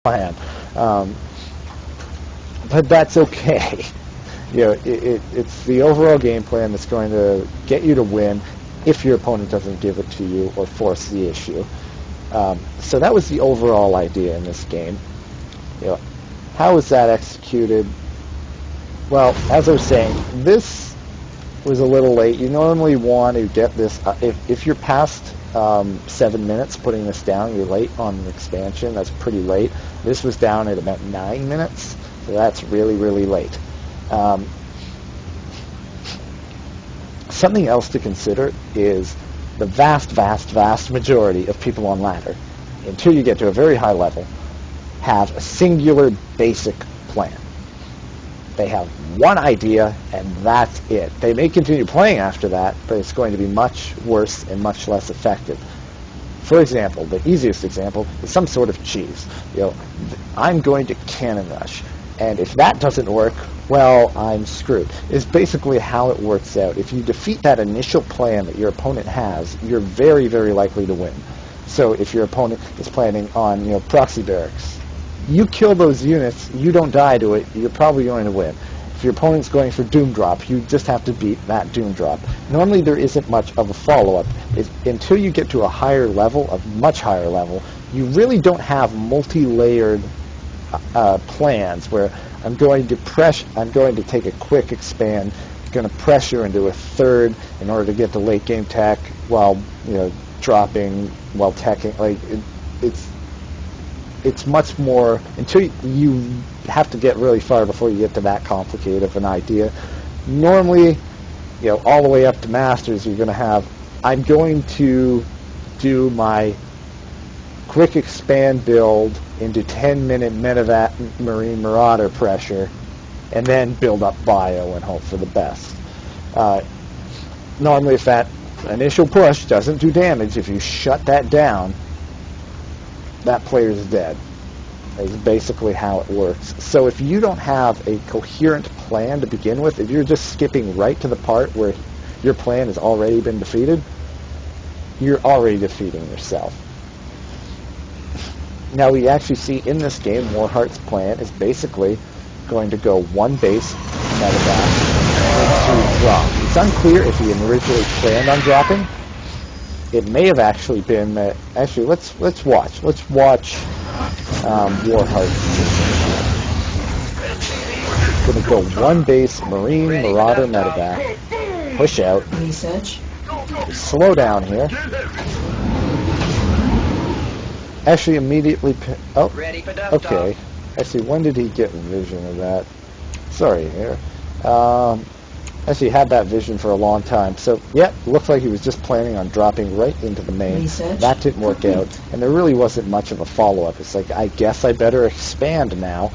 plan. Um, but that's okay. It's the overall game plan that's going to get you to win if your opponent doesn't give it to you or force the issue. So that was the overall idea in this game. How was that executed? Well, as I was saying, this was a little late. You normally want to get this, if you're past 7 minutes putting this down, you're late on an expansion. That's pretty late. This was down at about 9 minutes, so that's really, really late. Something else to consider is the vast, vast, vast majority of people on ladder, until you get to a very high level, have a singular basic plan. They have one idea, and that's it. They may continue playing after that, but it's going to be much worse and much less effective. For example, the easiest example is some sort of cheese. I'm going to cannon rush, and if that doesn't work, well, I'm screwed. It's basically how it works out. If you defeat that initial plan that your opponent has, you're very, very likely to win. So if your opponent is planning on, proxy barracks, you kill those units, you don't die to it, you're probably going to win. If your opponent's going for Doom Drop, you just have to beat that Doom Drop. Normally there isn't much of a follow-up. Until you get to a higher level, a much higher level, you really don't have multi-layered plans where I'm going to take a quick expand, going to pressure into a third in order to get the late game tech while dropping, while teching. It's much more, until you have to get really far before you get to that complicated of an idea. Normally, all the way up to Masters, you're going to have, I'm going to do my quick expand build into 10-minute medevac Marine Marauder pressure, and then build up bio and hope for the best. Normally, if that initial push doesn't do damage, if you shut that down, that player's dead. Is basically how it works. So if you don't have a coherent plan to begin with, if you're just skipping right to the part where your plan has already been defeated, you're already defeating yourself. Now we actually see in this game, Warheart's plan is basically going to go one base medevac into drop. It's unclear if he originally planned on dropping. It may have actually been that. Actually, let's watch. Let's watch Warheart. Going to go one base Marine Marauder medevac. Push out. Research. Slow down here. Actually, immediately. Oh, okay. Actually, when did he get vision of that? Sorry here. Actually had that vision for a long time. So, yeah, looks like he was just planning on dropping right into the main. Research. That didn't work out, and there really wasn't much of a follow-up. It's like, I guess I better expand now.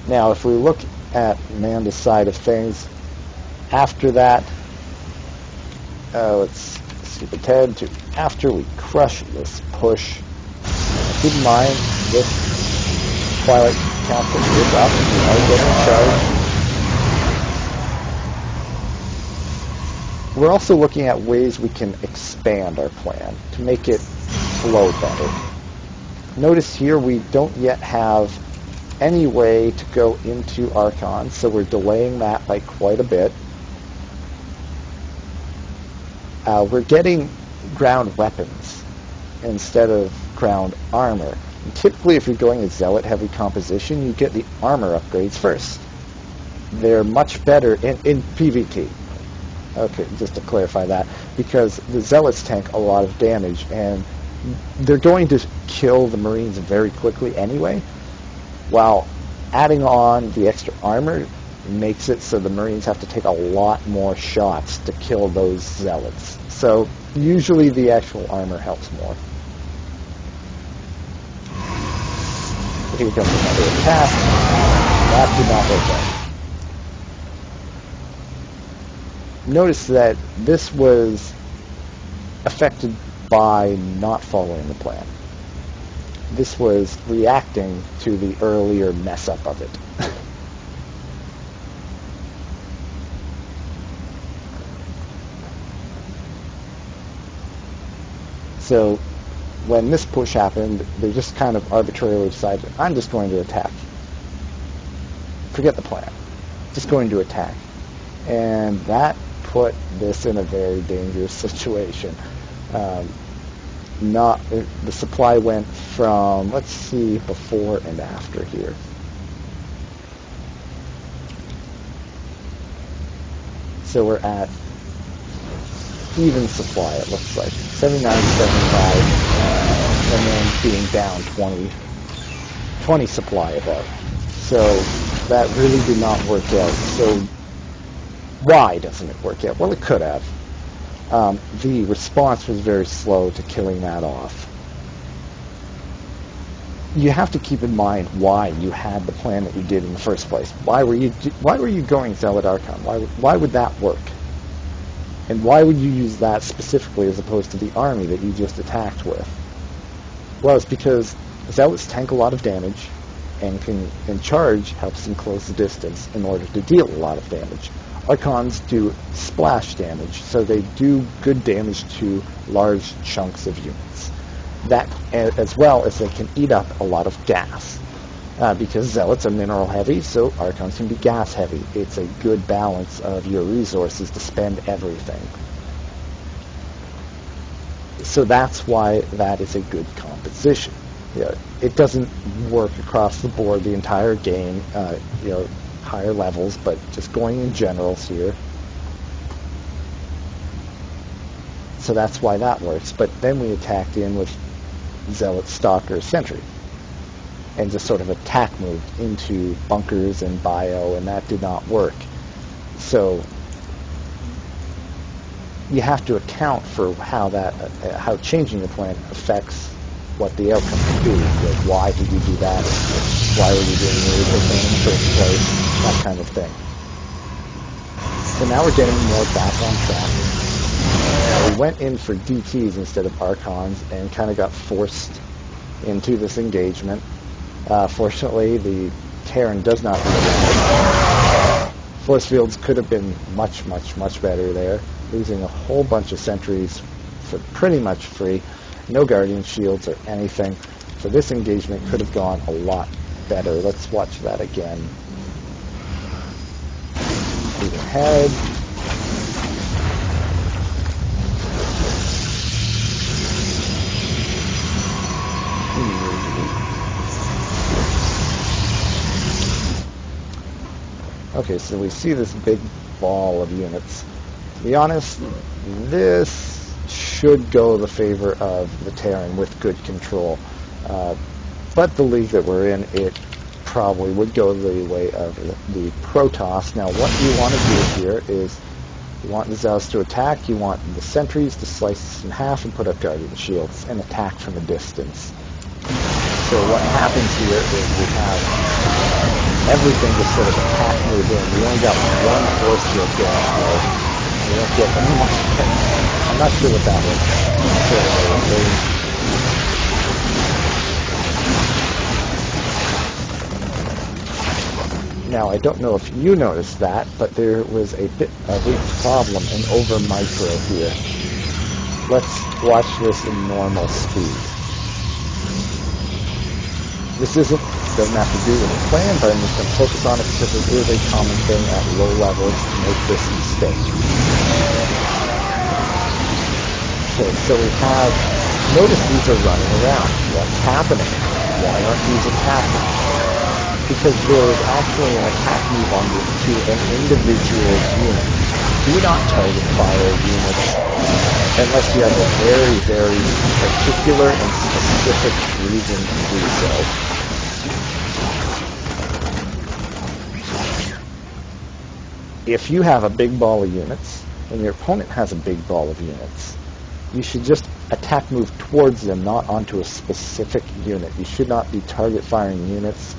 Now, if we look at Amanda's side of things, after that, let's skip ahead to after we crush this push. Keep in mind, this Twilight Council is up. We are getting charged. We're also looking at ways we can expand our plan to make it flow better. Notice here we don't yet have any way to go into Archon, so we're delaying that by quite a bit. We're getting ground weapons instead of ground armor. And typically, if you're going a Zealot heavy composition, you get the armor upgrades first. They're much better in PvP. Okay, just to clarify that, because the Zealots tank a lot of damage, and they're going to kill the Marines very quickly anyway, while adding on the extra armor makes it so the Marines have to take a lot more shots to kill those Zealots. So usually the actual armor helps more. Here comes another attack. That did not work out. Notice that this was affected by not following the plan. This was reacting to the earlier mess up of it. So when this push happened, they just kind of arbitrarily decided, I'm just going to attack. Forget the plan. Just going to attack. And that put this in a very dangerous situation. The supply went from, let's see, before and after here. So we're at even supply, it looks like. 79.75, and then being down 20 supply about. So that really did not work out. So why doesn't it work out? Well, it could have. The response was very slow to killing that off. You have to keep in mind why you had the plan that you did in the first place. Why were you going Zealot Archon? Why would that work? And why would you use that specifically as opposed to the army that you just attacked with? Well, it's because Zealots tank a lot of damage, and charge helps them close the distance in order to deal a lot of damage. Archons do splash damage, so they do good damage to large chunks of units. That, as well as they can eat up a lot of gas. Because Zealots are mineral heavy, so Archons can be gas heavy. It's a good balance of your resources to spend everything. So that's why that is a good composition. It doesn't work across the board the entire game, higher levels, but just going in generals here. So that's why that works. But then we attacked in with Zealot, Stalker, Sentry, and just sort of attack moved into bunkers and bio, and that did not work. So you have to account for how changing the plan affects what the outcome could be. Like, why did you do that? Why were you doing the original plan in the first place? That kind of thing. So now we're getting more back on track. We went in for DTs instead of Archons and kind of got forced into this engagement. Fortunately, the Terran does not really. Force fields could have been much, much, much better there. Losing a whole bunch of sentries for pretty much free. No Guardian shields or anything. So this engagement could have gone a lot better. Let's watch that again. Move ahead. Okay, so we see this big ball of units. To be honest, this should go the favor of the Terran with good control. But the league that we're in, it probably would go the way of the Protoss. Now, what you want to do here is you want the Zealots to attack, you want the sentries to slice this in half and put up Guardian shields and attack from a distance. So what happens here is we have everything just sort of attack move in. We only got one force field going, so we don't get any more. I'm not sure what that was. Now, I don't know if you noticed that, but there was a bit of a problem in over micro here. Let's watch this in normal speed. This doesn't have to do with the plan, but I'm just going to focus on it because it is a common thing at low levels to make this mistake. Okay, so we have, notice these are running around. What's happening? Why aren't these attacking? Because there is actually an attack move on to an individual unit. Do not target fire units unless you have a very, very particular and specific reason to do so. If you have a big ball of units, and your opponent has a big ball of units, you should just attack move towards them, not onto a specific unit. You should not be target firing units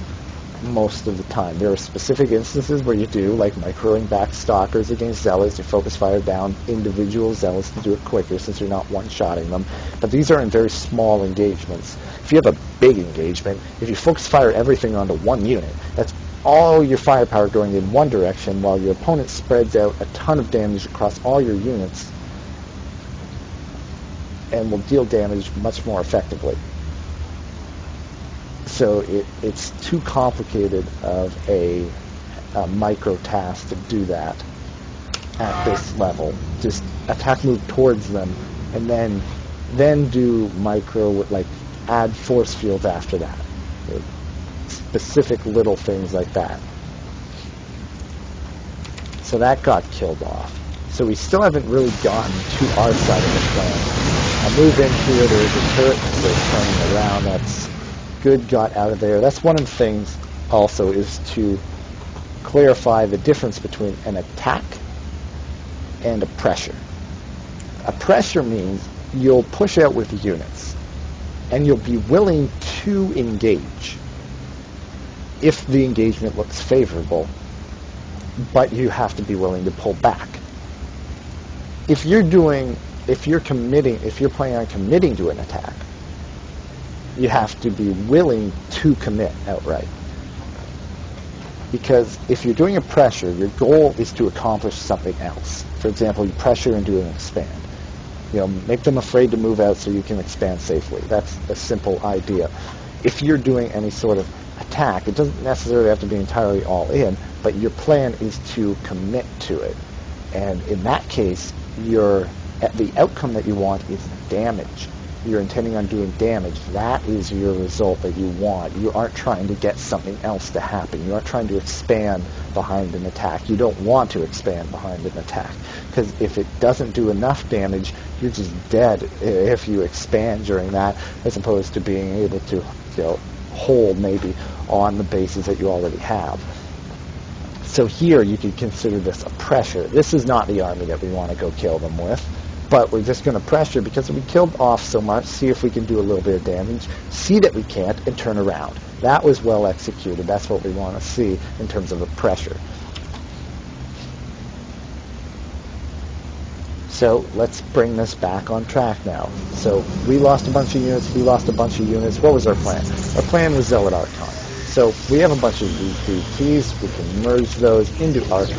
most of the time. There are specific instances where you do, like microing back Stalkers against Zealots. You focus fire down individual Zealots to do it quicker since you're not one-shotting them. But these are in very small engagements. If you have a big engagement, if you focus fire everything onto one unit, that's all your firepower going in one direction while your opponent spreads out a ton of damage across all your units. and will deal damage much more effectively. So it's too complicated of a micro task to do that at this level. Just attack move towards them, and then do micro, like add force fields after that. Specific little things like that. So that got killed off. So we still haven't really gotten to our side of the plan. I move in here, there's a turret, they're turning around, that's good, got out of there. That's one of the things also, is to clarify the difference between an attack and a pressure. A pressure means you'll push out with units, and you'll be willing to engage if the engagement looks favorable, but you have to be willing to pull back. If you're planning on committing to an attack, you have to be willing to commit outright. Because if you're doing a pressure, your goal is to accomplish something else. For example, you pressure and do an expand. Make them afraid to move out so you can expand safely. That's a simple idea. If you're doing any sort of attack, it doesn't necessarily have to be entirely all in, but your plan is to commit to it. And in that case, the outcome that you want is damage. You're intending on doing damage. That is your result that you want. You aren't trying to get something else to happen. You aren't trying to expand behind an attack. You don't want to expand behind an attack, because if it doesn't do enough damage, you're just dead if you expand during that, as opposed to being able to hold maybe on the bases that you already have. So here you could consider this a pressure. This is not the army that we want to go kill them with, but we're just going to pressure because we killed off so much, see if we can do a little bit of damage, see that we can't, and turn around. That was well executed. That's what we want to see in terms of a pressure. So let's bring this back on track now. So we lost a bunch of units, he lost a bunch of units. What was our plan? Our plan was Zealot Archon. So we have a bunch of these DPs, we can merge those into Archons.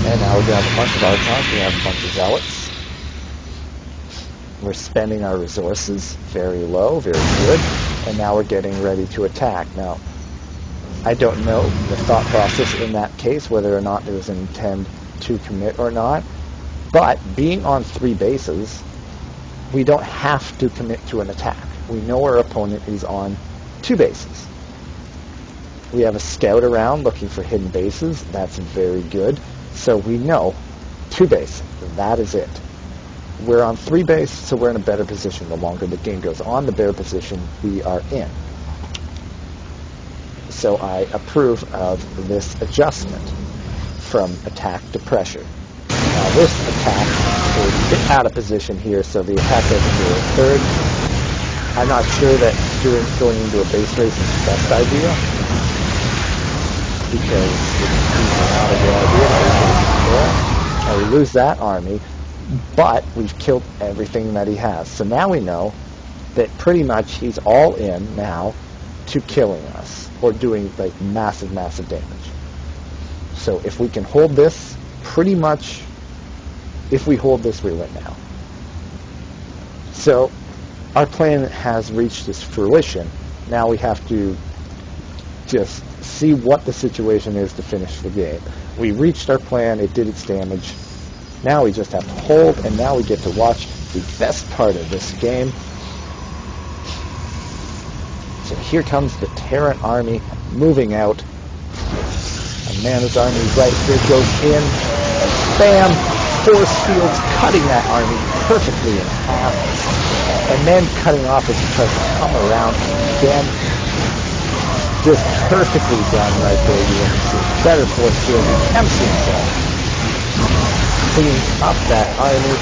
And now we're going to have a bunch of Archons, we have a bunch of Zealots. We're spending our resources very low, very good, and now we're getting ready to attack. Now, I don't know the thought process in that case, whether or not there was an intent to commit or not, but being on 3 bases, we don't have to commit to an attack. We know our opponent is on 2 bases. We have a scout around looking for hidden bases. That's very good. So we know 2 bases. That is it. We're on 3 bases, so we're in a better position. The longer the game goes on, the better position we are in. So I approve of this adjustment from attack to pressure. Now this attack is a bit out of position here, so the attack doesn't do a third. I'm not sure that going into a base race is the best idea, because it's not a good idea. Now we lose that army, but we've killed everything that he has. So now we know that pretty much he's all in now to killing us, or doing like massive, massive damage. So if we can hold this, pretty much, if we hold this, we win now. So our plan has reached its fruition. Now we have to just see what the situation is to finish the game. We reached our plan, it did its damage. Now we just have to hold, and now we get to watch the best part of this game. So here comes the Terran army moving out. Amana's army right here goes in, and bam! Force fields cutting that army perfectly in half, and then cutting off as it tries to come around again. Just perfectly done right there. You can see better force field than MC himself. Cleaning up that army.